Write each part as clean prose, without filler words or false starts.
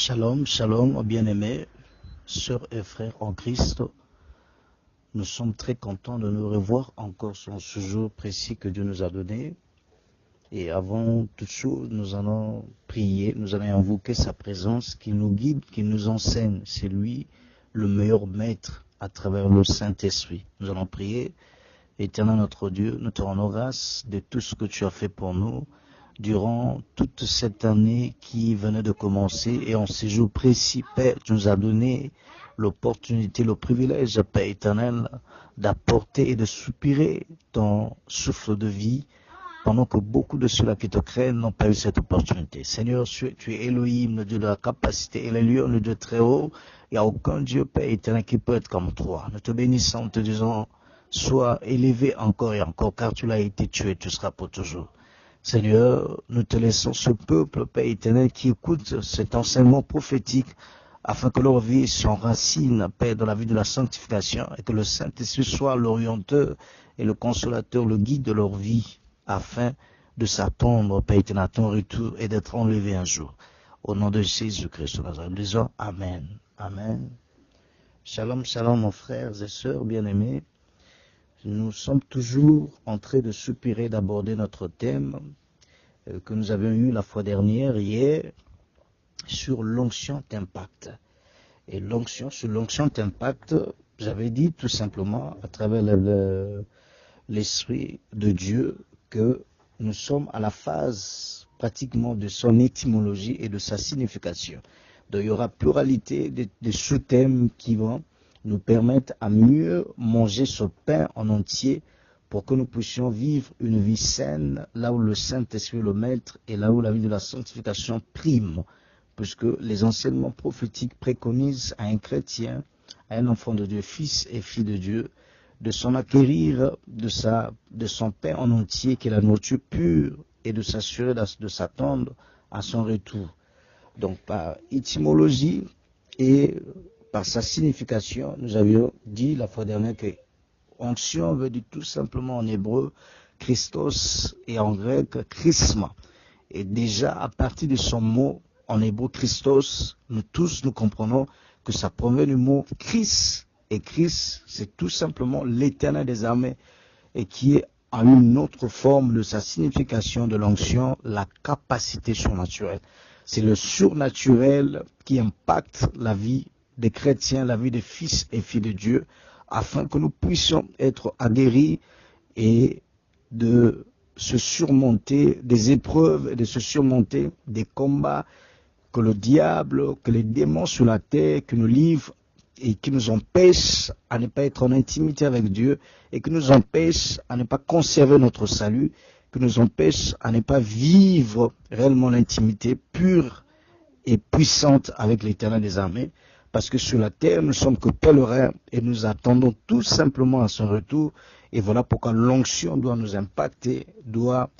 Shalom, shalom, bien-aimés, sœurs et frères en Christ. Nous sommes très contents de nous revoir encore sur ce jour précis que Dieu nous a donné. Et avant toute chose, nous allons prier, nous allons invoquer sa présence qui nous guide, qui nous enseigne. C'est lui le meilleur maître à travers le Saint-Esprit. Nous allons prier. Éternel notre Dieu, nous te rendons grâce de tout ce que tu as fait pour nous durant toute cette année qui venait de commencer et en ces jours précis, Père, tu nous as donné l'opportunité, le privilège, Père éternel, d'apporter et de soupirer ton souffle de vie pendant que beaucoup de ceux-là qui te craignent n'ont pas eu cette opportunité. Seigneur, tu es Elohim, le Dieu de la capacité, et le lieu, le Dieu très haut. Il n'y a aucun Dieu, Père éternel, qui peut être comme toi. Nous te bénissons, te disons, sois élevé encore et encore, car tu l'as été, tu seras pour toujours. Seigneur, nous te laissons ce peuple, Père éternel, qui écoute cet enseignement prophétique, afin que leur vie s'enracine, Père, dans la vie de la sanctification, et que le Saint-Esprit soit l'orienteur et le consolateur, le guide de leur vie, afin de s'attendre, Père éternel, à ton retour et d'être enlevé un jour. Au nom de Jésus-Christ, nous disons Amen. Amen. Shalom, shalom, mon frères et sœurs bien-aimés. Nous sommes toujours en train de soupirer, d'aborder notre thème que nous avions eu la fois dernière, hier, sur l'onction d'impact. Et sur l'onction d'impact, j'avais dit tout simplement, à travers l'Esprit de Dieu, que nous sommes à la phase pratiquement de son étymologie et de sa signification. Donc il y aura pluralité de sous-thèmes qui vont nous permettre à mieux manger ce pain en entier pour que nous puissions vivre une vie saine là où le Saint-Esprit est le maître et là où la vie de la sanctification prime, puisque les enseignements prophétiques préconisent à un chrétien, à un enfant de Dieu, fils et fille de Dieu, de s'en acquérir de son pain en entier qui est la nourriture pure et de s'assurer de s'attendre à son retour. Donc par étymologie et par sa signification, nous avions dit la fois dernière que onction veut dire tout simplement en hébreu Christos et en grec chrisma. Et déjà à partir de son mot en hébreu Christos, nous comprenons que ça provient du mot Christ. Et Christ, c'est tout simplement l'Éternel des armées et qui est en une autre forme de sa signification de l'onction, la capacité surnaturelle. C'est le surnaturel qui impacte la vie des chrétiens, la vie des fils et filles de Dieu, afin que nous puissions être aguerris et de se surmonter des épreuves et de se surmonter des combats que le diable, que les démons sur la terre, qui nous livrent et qui nous empêchent à ne pas être en intimité avec Dieu et qui nous empêchent à ne pas conserver notre salut, qui nous empêchent à ne pas vivre réellement l'intimité pure et puissante avec l'Éternel des armées. Parce que sur la terre, nous sommes que pèlerins et nous attendons tout simplement à son retour. Et voilà pourquoi l'onction doit nous impacter, doit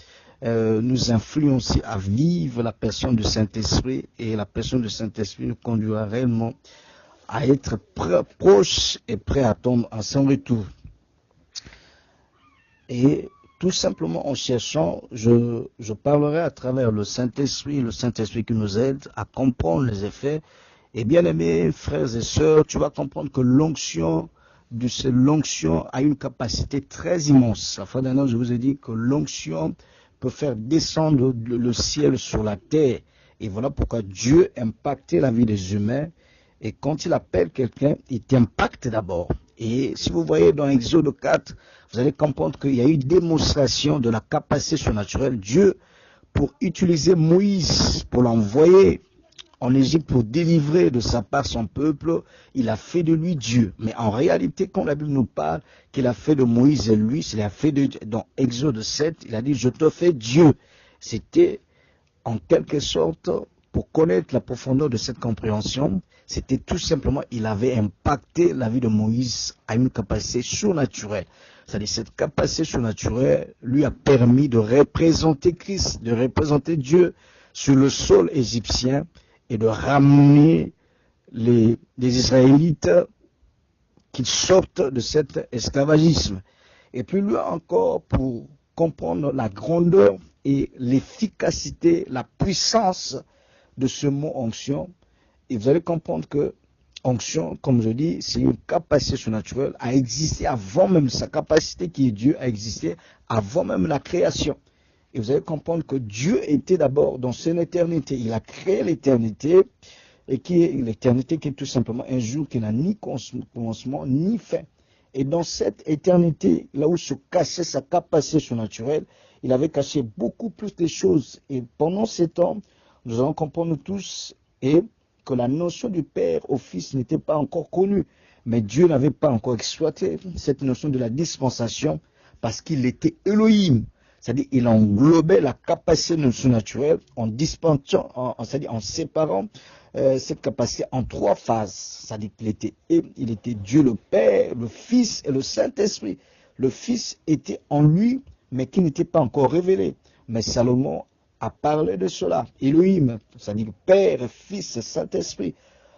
nous influencer à vivre la personne du Saint-Esprit. Et la personne du Saint-Esprit nous conduira réellement à être proche et prêt à attendre à son retour. Et tout simplement en cherchant, je parlerai à travers le Saint-Esprit qui nous aide à comprendre les effets. Et bien aimés frères et sœurs, tu vas comprendre que l'onction a une capacité très immense. La fois dernière, je vous ai dit que l'onction peut faire descendre le ciel sur la terre. Et voilà pourquoi Dieu impactait la vie des humains. Et quand il appelle quelqu'un, il t'impacte d'abord. Et si vous voyez dans Exode 4, vous allez comprendre qu'il y a eu démonstration de la capacité surnaturelle. Dieu, pour utiliser Moïse, pour l'envoyer en Égypte pour délivrer de sa part son peuple, il a fait de lui Dieu. Mais en réalité, quand la Bible nous parle qu'il a fait de Moïse et lui, il a fait dans Exode 7, il a dit « Je te fais Dieu ». C'était en quelque sorte, pour connaître la profondeur de cette compréhension, c'était tout simplement, il avait impacté la vie de Moïse à une capacité surnaturelle. C'est-à-dire cette capacité surnaturelle lui a permis de représenter Christ, de représenter Dieu sur le sol égyptien, et de ramener les Israélites qu'ils sortent de cet esclavagisme. Et puis lui encore, pour comprendre la grandeur et l'efficacité, la puissance de ce mot onction, Et vous allez comprendre que onction, comme je dis, c'est une capacité surnaturelle à exister avant même, sa capacité qui est Dieu à exister avant même la création. Et vous allez comprendre que Dieu était d'abord dans son éternité. Il a créé l'éternité, et l'éternité qui est tout simplement un jour qui n'a ni commencement ni fin. Et dans cette éternité, là où se cachait sa capacité surnaturelle, il avait caché beaucoup plus de choses. Et pendant ces temps, nous allons comprendre tous que la notion du Père au Fils n'était pas encore connue. Mais Dieu n'avait pas encore exploité cette notion de la dispensation parce qu'il était Elohim. C'est-à-dire qu'il englobait la capacité surnaturelle en dispensant, c'est-à-dire en séparant cette capacité en trois phases. C'est-à-dire qu'il était Dieu le Père, le Fils et le Saint-Esprit. Le Fils était en lui, mais qui n'était pas encore révélé. Mais Salomon a parlé de cela. Elohim, c'est-à-dire Père, Fils et Saint-Esprit.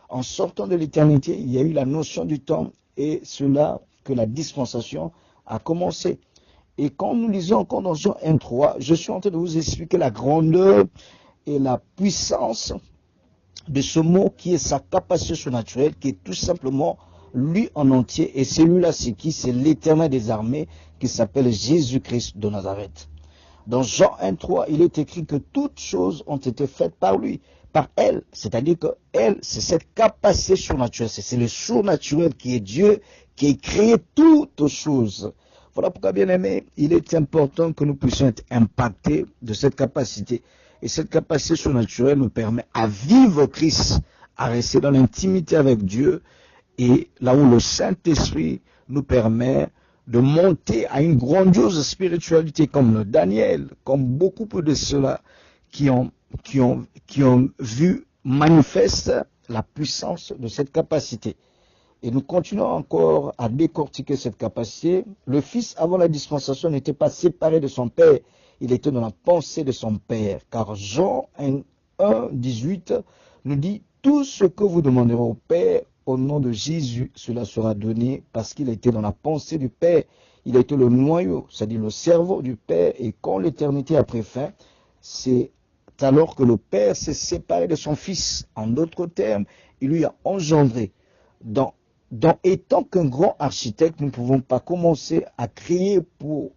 En sortant de l'éternité, il y a eu la notion du temps et cela que la dispensation a commencé. Et quand nous lisons encore dans Jean 1,3, je suis en train de vous expliquer la grandeur et la puissance de ce mot qui est sa capacité surnaturelle, qui est tout simplement lui en entier. Et celui-là, c'est qui? C'est l'Éternel des armées qui s'appelle Jésus-Christ de Nazareth. Dans Jean 1,3, il est écrit que toutes choses ont été faites par lui, par elle. C'est-à-dire que elle, c'est cette capacité surnaturelle. C'est le surnaturel qui est Dieu, qui a créé toutes choses. Voilà pourquoi, bien aimé, il est important que nous puissions être impactés de cette capacité. Et cette capacité surnaturelle nous permet à vivre Christ, à rester dans l'intimité avec Dieu, et là où le Saint-Esprit nous permet de monter à une grandiose spiritualité comme le Daniel, comme beaucoup de ceux-là qui ont vu manifeste la puissance de cette capacité. Et nous continuons encore à décortiquer cette capacité. Le Fils, avant la dispensation, n'était pas séparé de son Père. Il était dans la pensée de son Père. Car Jean 1, 18 nous dit « Tout ce que vous demanderez au Père, au nom de Jésus, cela sera donné parce qu'il était dans la pensée du Père. Il était le noyau, c'est-à-dire le cerveau du Père. Et quand l'éternité a pris fin, c'est alors que le Père s'est séparé de son Fils. En d'autres termes, il lui a engendré. Étant qu'un grand architecte, nous ne pouvons pas commencer à créer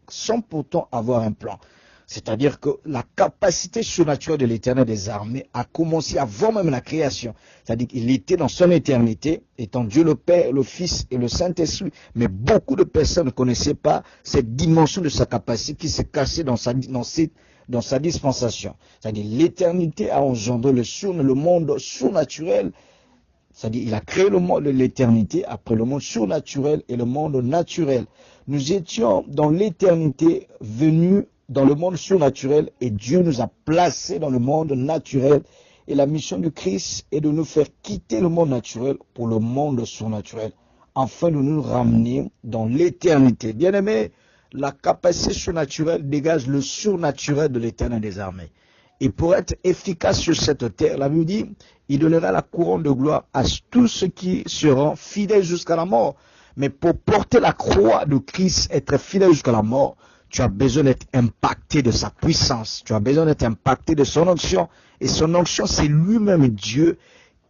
sans pourtant avoir un plan. C'est-à-dire que la capacité surnaturelle de l'Éternel des armées a commencé avant même la création. C'est-à-dire qu'il était dans son éternité, étant Dieu le Père, le Fils et le Saint-Esprit. Mais beaucoup de personnes ne connaissaient pas cette dimension de sa capacité qui s'est cachée dans sa dispensation. C'est-à-dire l'éternité a engendré le monde surnaturel. C'est-à-dire il a créé le monde de l'éternité, après le monde surnaturel et le monde naturel. Nous étions dans l'éternité venus dans le monde surnaturel et Dieu nous a placés dans le monde naturel. Et la mission du Christ est de nous faire quitter le monde naturel pour le monde surnaturel, afin de nous ramener dans l'éternité. Bien-aimés, la capacité surnaturelle dégage le surnaturel de l'Éternel des armées. Et pour être efficace sur cette terre, la Bible dit, il donnera la couronne de gloire à tous ceux qui seront fidèles jusqu'à la mort. Mais pour porter la croix de Christ, être fidèle jusqu'à la mort, tu as besoin d'être impacté de sa puissance. Tu as besoin d'être impacté de son onction. Et son onction, c'est lui-même Dieu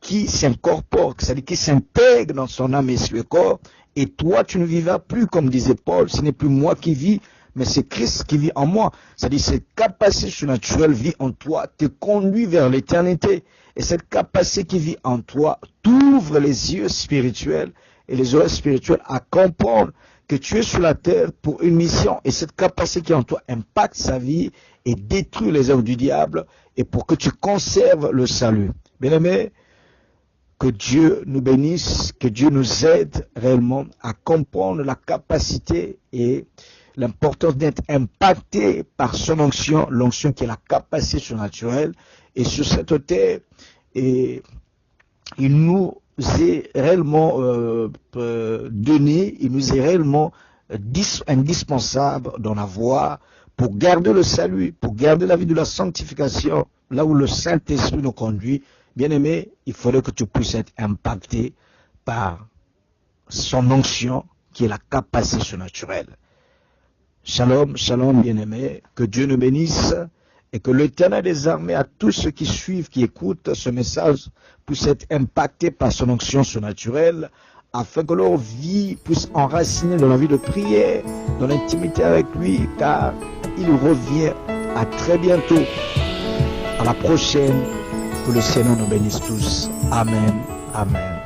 qui s'incorpore, c'est-à-dire qui s'intègre dans son âme et son corps. Et toi, tu ne vivras plus, comme disait Paul, ce n'est plus moi qui vis, mais c'est Christ qui vit en moi. C'est-à-dire cette capacité surnaturelle vit en toi, te conduit vers l'éternité. Et cette capacité qui vit en toi t'ouvre les yeux spirituels et les oreilles spirituelles à comprendre que tu es sur la terre pour une mission. Et cette capacité qui est en toi impacte sa vie et détruit les œuvres du diable et pour que tu conserves le salut. Bien-aimés, que Dieu nous bénisse, que Dieu nous aide réellement à comprendre la capacité et l'importance d'être impacté par son onction, l'onction qui est la capacité surnaturelle. Et sur cette terre, et il nous est réellement donné, il nous est réellement indispensable d'en avoir pour garder le salut, pour garder la vie de la sanctification, là où le Saint-Esprit nous conduit. Bien-aimé, il faudrait que tu puisses être impacté par son onction qui est la capacité surnaturelle. Shalom, shalom bien-aimé, que Dieu nous bénisse et que l'Éternel des armées, à tous ceux qui suivent, qui écoutent ce message, puisse être impacté par son onction surnaturelle, afin que leur vie puisse enraciner dans la vie de prière, dans l'intimité avec lui, car il revient. À très bientôt. À la prochaine. Que le Seigneur nous bénisse tous. Amen. Amen.